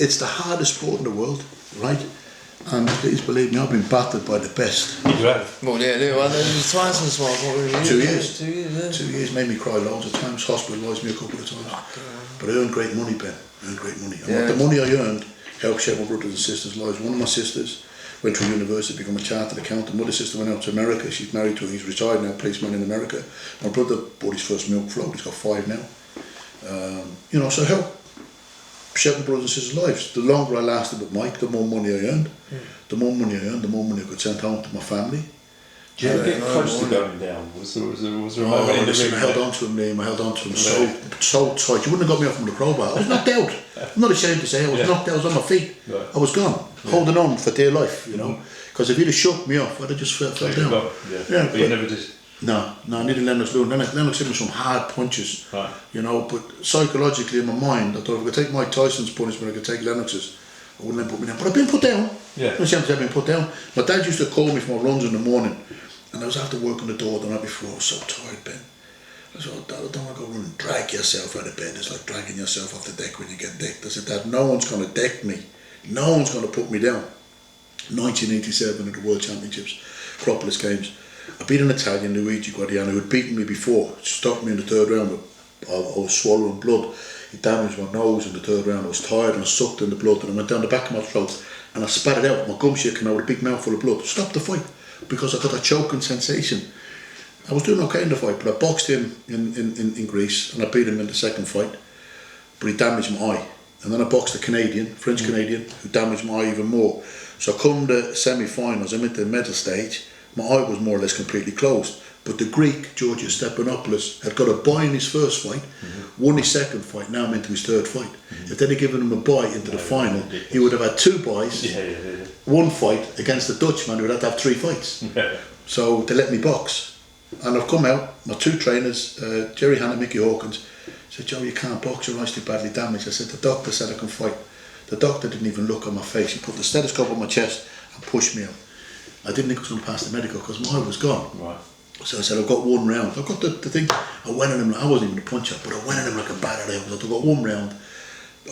it's the hardest sport in the world, right? And please believe me, I've been battered by the best. You have? Well, yeah, well, Tyson's one. 2 years. 2 years, yeah. 2 years made me cry loads of times, hospitalised me a couple of times. But I earned great money, Ben. I earned great money. And the money I earned helped shape my brothers and sisters' lives. One of my sisters went to university, become a chartered accountant. My other sister went out to America. She's married to him. He's retired now, policeman in America. My brother bought his first milk float. He's got 5 now. You know, so help shape my brothers and sisters' lives. The longer I lasted with Mike, the more money I earned. The more money I earned, the more money I could send home to my family. Did you ever get close to going down? Was there a moment in the ring? I held on to him, Liam. I held on to him so tight. You wouldn't have got me off from the crowbar. I was knocked out. I'm not ashamed to say I was knocked out. I was on my feet. Right. I was gone, holding on for dear life, you know. Because if he'd have shook me off, I'd have just fell down. But you never did. No, I needed Lennox Lewis. Lennox hit me some hard punches, right. You know. But psychologically in my mind, I thought if I could take Mike Tyson's punishment, I could take Lennox's. I wouldn't let him put me down. But I've been put down. Yeah. No chance I've been put down. My dad used to call me for my runs in the morning, and I was after work on the door the night before. I was so tired, Ben. I said, Dad, I don't want to go run and drag yourself out of bed. It's like dragging yourself off the deck when you get decked. I said, Dad, no one's going to deck me. No one's going to put me down. 1987 at the World Championships, Acropolis Games. I beat an Italian, Luigi Guadiano, who had beaten me before. Stopped me in the 3rd round. I was swallowing blood. He damaged my nose in the 3rd round. I was tired and I sucked in the blood and I went down the back of my throat and I spat it out. My gum shit came out with a big mouthful of blood. Stopped the fight because I got a choking sensation. I was doing okay in the fight, but I boxed him in Greece and I beat him in the 2nd fight, but he damaged my eye. And then I boxed a Canadian, French Canadian, who damaged my eye even more. So come the semi-finals, I'm at the medal stage, my eye was more or less completely closed. But the Greek, Georgios Stepanopoulos, had got a bye in his first fight, won his 2nd fight, now I'm into his 3rd fight. If they'd have given him a bye into the final, he would have had 2 byes, 1 fight against the Dutchman who would have to have 3 fights. So they let me box. And I've come out, my 2 trainers, Jerry Hanna and Mickey Hawkins, said, Joe, you can't box, your eye's too badly damaged. I said, the doctor said I can fight. The doctor didn't even look on my face. He put the stethoscope on my chest and pushed me out. I didn't think I was going to pass the medical because my eye was gone. Right. So I said, I've got 1 round. I've got the thing. I went at him, I wasn't even a puncher, but I went at him like a bat at him. I've got 1 round.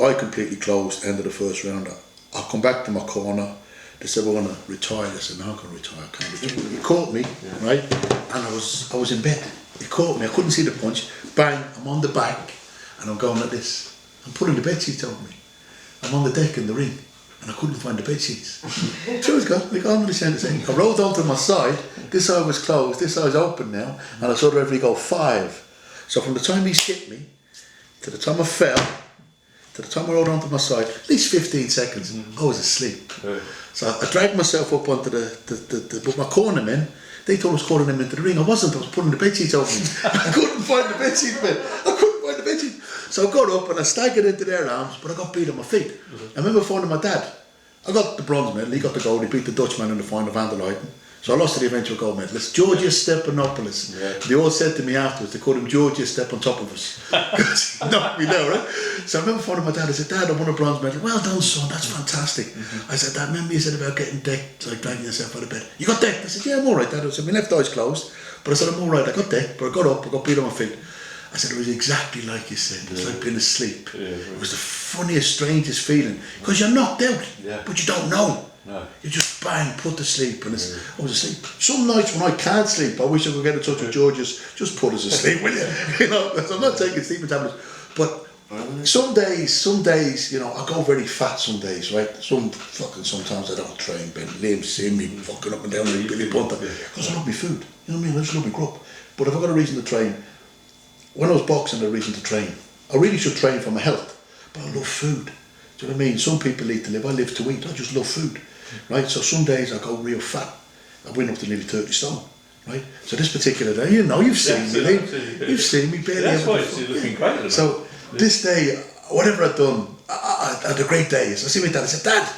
Eye completely closed, end of the 1st round. I come back to my corner. They said, we're going to retire. I said, no, I can't retire. I can't retire. He caught me, right? And I was in bed. He caught me. I couldn't see the punch. Bang, I'm on the back. And I'm going like this. I'm pulling the bed sheets over me. I'm on the deck in the ring. And I couldn't find the bed sheets. Truth God, like I'm saying, I rolled onto my side, this eye was closed, this eye's open now, and I saw the referee go 5. So from the time he hit me, to the time I fell, to the time I rolled onto my side, at least 15 seconds, I was asleep. So I dragged myself up onto but my cornermen, they thought I was calling them into the ring. I wasn't, I was pulling the bed sheets over me. I couldn't find the bed sheets, man. I couldn't find the bed sheets. So I got up and I staggered into their arms, but I got beat on my feet. I remember phoning my dad. I got the bronze medal, he got the gold, he beat the Dutchman in the final, Van der Leyden. So I lost to the eventual gold medal. It's Georgios Stepanopoulos. They all said to me afterwards, they called him Georgios Step on top of us. Because he knocked me down, right? So I remember phoning my dad, I said, Dad, I won a bronze medal. Well done, son, that's fantastic. I said, Dad, remember you said about getting decked, like dragging yourself out of bed? You got decked? I said, yeah, I'm alright, Dad. I said, my left eye's closed. But I said, I'm alright, I got decked, but I got up, I got beat on my feet. I said, it was exactly like you said. It was like being asleep. It was the funniest, strangest feeling. Because you're knocked out, but you don't know. No. You just bang, put to sleep, and I was asleep. Some nights when I can't sleep, I wish I could get in touch with Georgios. Just put us asleep, will you? You know, because I'm not taking sleeping tablets. But some days, you know, I go very fat some days, right? Sometimes I don't train, Ben. Liam see me fucking up and down like Billy Bunter. Because I love my food. You know what I mean? I just love my grub. But if I've got a reason to train, when I was boxing, I had a reason to train. I really should train for my health, but I love food. Do you know what I mean? Some people eat to live, I live to eat. I just love food, right? So some days I go real fat. I went up to nearly 30 stone, right? So this particular day, you know, you've seen me, you've seen me barely. That's why you're looking great at the moment. So this day, whatever I'd done, I had a great day. So I see my dad, I said, Dad,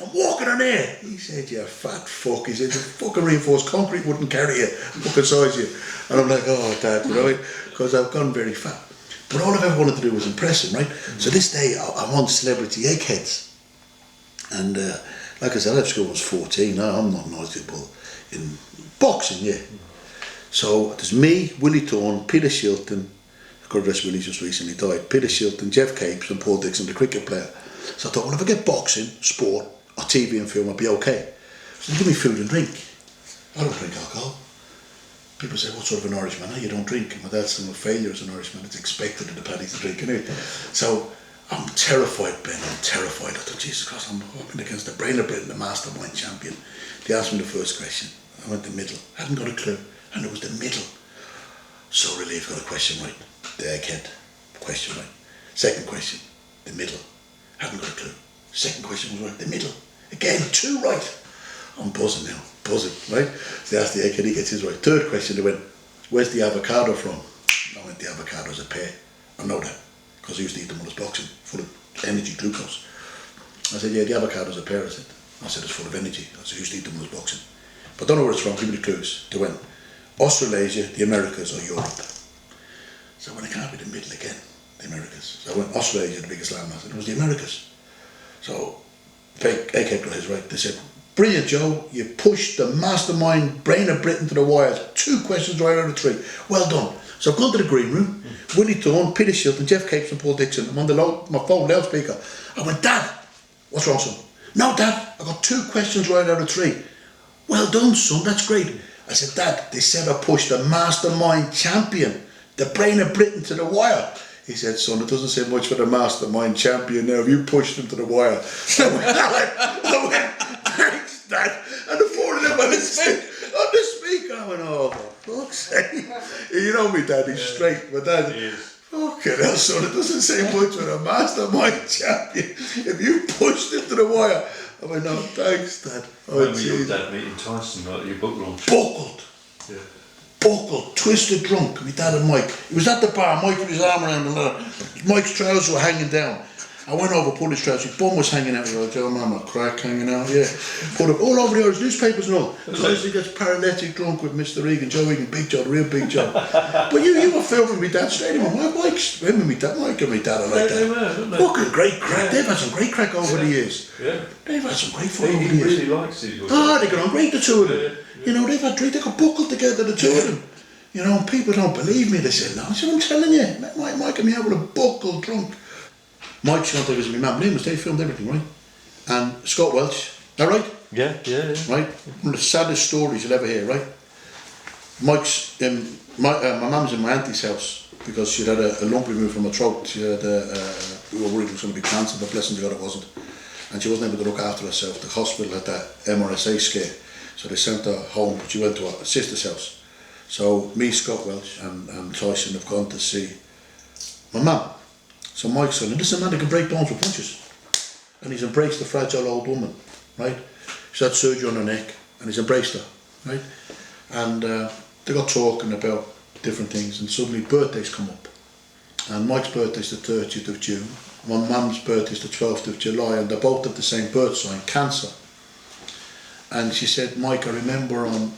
I'm walking on air. He said, you fat fuck. He said, fucking reinforced concrete wouldn't carry you, fucking size you. And I'm like, oh, Dad, you know, because I've gone very fat. But all I've ever wanted to do was impress him, right? So this day, I'm on Celebrity Eggheads. And like I said, I left school when I was 14. Now I'm not knowledgeable in boxing, So there's me, Willie Thorne, Peter Shilton. God rest Willie just recently died. Peter Shilton, Jeff Capes and Paul Dixon, the cricket player. So I thought, well, if I get boxing, sport, or TV and film, I'll be okay. So give me food and drink. I don't drink alcohol. People say, what sort of an Irishman? You don't drink. My dad's still a failure as an Irishman. It's expected in the paddies to drink anyway. So I'm terrified, Ben. I'm terrified. I thought, Jesus Christ, I'm hoping against the brain of Britain, the Mastermind Champion. They asked me the first question. I went the middle. I hadn't got a clue. And it was the middle. So relieved, got a question right. The egghead, question right. Second question, the middle. Hadn't got a clue. Second question was right, the middle. Again, 2 right. I'm buzzing now, buzzing, right? So they asked the egghead, he gets his right. Third question, they went, where's the avocado from? I went, the avocado's a pear. I know that, because I used to eat them when I was boxing, full of energy, glucose. I said, yeah, the avocado's a pear, I said, it's full of energy. I said, I used to eat them when I was boxing. But I don't know where it's from, give me the clues. They went, Australasia, the Americas, or Europe. So when it can't be the middle again, the Americas. So I went, Australasia, the biggest landmass, and it was the Americas. So, egghead got his right. They said, brilliant, Joe, you pushed the mastermind brain of Britain to the wire. 2 questions right out of 3. Well done. So I've gone to the green room, Willie Thorne, Peter Shilton, Jeff Capes and Paul Dixon. I'm on my phone loudspeaker. I went, Dad, what's wrong, son? No, Dad, I got 2 questions right out of 3. Well done, son, that's great. I said, Dad, they said I pushed the Mastermind Champion, the brain of Britain, to the wire. He said, son, it doesn't say much for the Mastermind Champion now. You pushed him to the wire. I went, thanks, Dad. And the 4 of them on the speaker. I went, oh, for fuck's sake. You know me, Dad, he's straight. But Dad, fucking hell, son, it doesn't say much for the Mastermind Champion. If you pushed him to the wire. I went, no, thanks, Dad. Remember your dad meeting Tyson at your book launch? Buckled. Yeah. Buckled, twisted drunk, my dad and Mike. He was at the bar, Mike with his arm around the ladder. Mike's trousers were hanging down. I went over, pulled his trousers, his bum was hanging out. He goes, oh man, my crack hanging out, yeah. Put it all over the Irish newspapers and all. Tyson gets paralytic drunk with Mr. Egan, Joe Egan, Big Joe, the real Big Joe. But you were filming me dad straight in my Mike's, remember me dad, Mike and me dad are like that. They were, weren't they? Fucking great crack, yeah. They've had some great crack over the years. Yeah. They've had some great fun over the He years. really likes it. Oh, they got on great, the 2 of them. You know, they've had drink, they got buckled together, the 2 of them. You know, and people don't believe me. They say, no, I said, I'm telling you, Mike and me out with a buckle drunk. Mike's gone to visit my mum, they filmed everything, right? And Scott Welch, is that right? Yeah. Right? One of the saddest stories you'll ever hear, right? Mike's in, my mum's in my auntie's house because she'd had a lump removed from her throat. She had we were worried it was going to be cancer, but blessing to God it wasn't. And she wasn't able to look after herself. The hospital had that MRSA scare. So they sent her home, but she went to her sister's house. So me, Scott Welch and Tyson have gone to see my mum. So Mike's son, and this is a man that can break bones with punches. And he's embraced the fragile old woman, right? She's had surgery on her neck and he's embraced her, right? And they got talking about different things and suddenly birthdays come up. And Mike's birthday's the 30th of June. My mum's birthday's the 12th of July and they're both of the same birth sign, Cancer. And she said, Mike, I remember on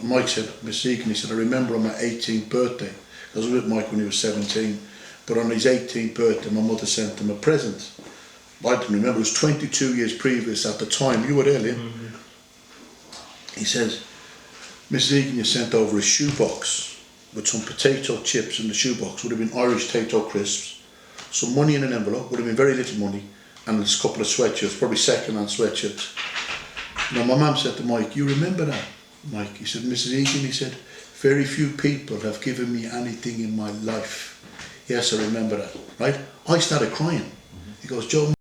Mike said, Miss Egan, he said, I remember on my 18th birthday. I was with Mike when he was 17. But on his 18th birthday, my mother sent him a present. I didn't remember, it was 22 years previous at the time. You were there, Liam. Mm-hmm. He says, Miss Egan, you sent over a shoebox with some potato chips in the shoebox. Would have been Irish potato crisps, some money in an envelope, would have been very little money, and a couple of sweatshirts, probably second-hand sweatshirts. Now, my mum said to Mike, you remember that, Mike? He said, Mrs. Egan, he said, very few people have given me anything in my life. Yes, I remember that, right? I started crying. He goes, Joe,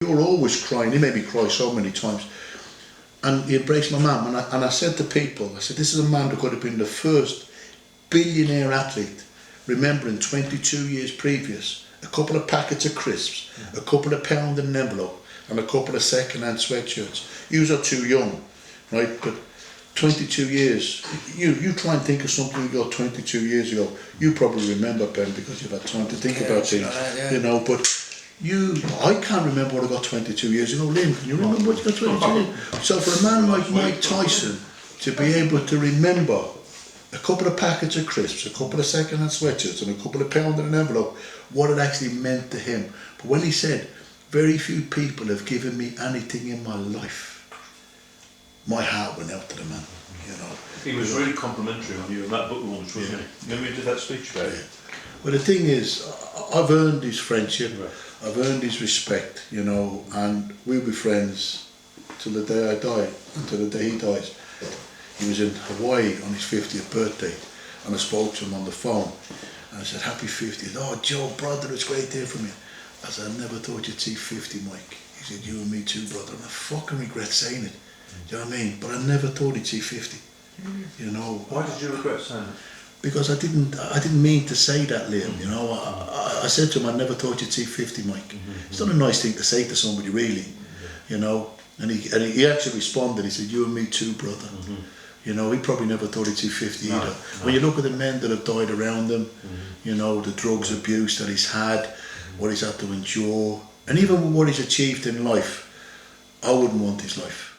you're always crying. He made me cry so many times. And he embraced my mum. And I said to people, I said, this is a man that could have been the first billionaire athlete, remembering 22 years previous, a couple of packets of crisps, a couple of pounds in an envelope, and a couple of second-hand sweatshirts. You are too young, right? But 22 years, you try and think of something you got 22 years ago. You probably remember, Ben, because you've had time to think about things, you know, but I can't remember what I got 22 years ago. Liam, can you remember what you got 22 years? So for a man like Mike Tyson to be able to remember a couple of packets of crisps, a couple of second-hand sweatshirts and a couple of pounds in an envelope, what it actually meant to him. But when he said, very few people have given me anything in my life, my heart went out to the man, you know. He was really complimentary on you in that book launch, wasn't he? Remember you did that speech about it? Well, the thing is, I've earned his friendship. Right. I've earned his respect, you know, and we'll be friends till the day I die, until the day he dies. He was in Hawaii on his 50th birthday, and I spoke to him on the phone, and I said, happy 50th. Oh, Joe, brother, it's great to hear from you. I said, I never thought you'd see 50, Mike. He said, you and me too, brother. And I fucking regret saying it. Do you know what I mean? But I never thought he'd see 50. You know. Why did you regret saying it? Because I didn't mean to say that, Liam. You know, I said to him, I never thought you'd see 50, Mike. It's not a nice thing to say to somebody, really. You know. And he actually responded. He said, you and me too, brother. You know, he probably never thought he'd see 50 either. When you look at the men that have died around him, you know, the drugs abuse that he's had, what he's had to endure, and even what he's achieved in life, I wouldn't want his life.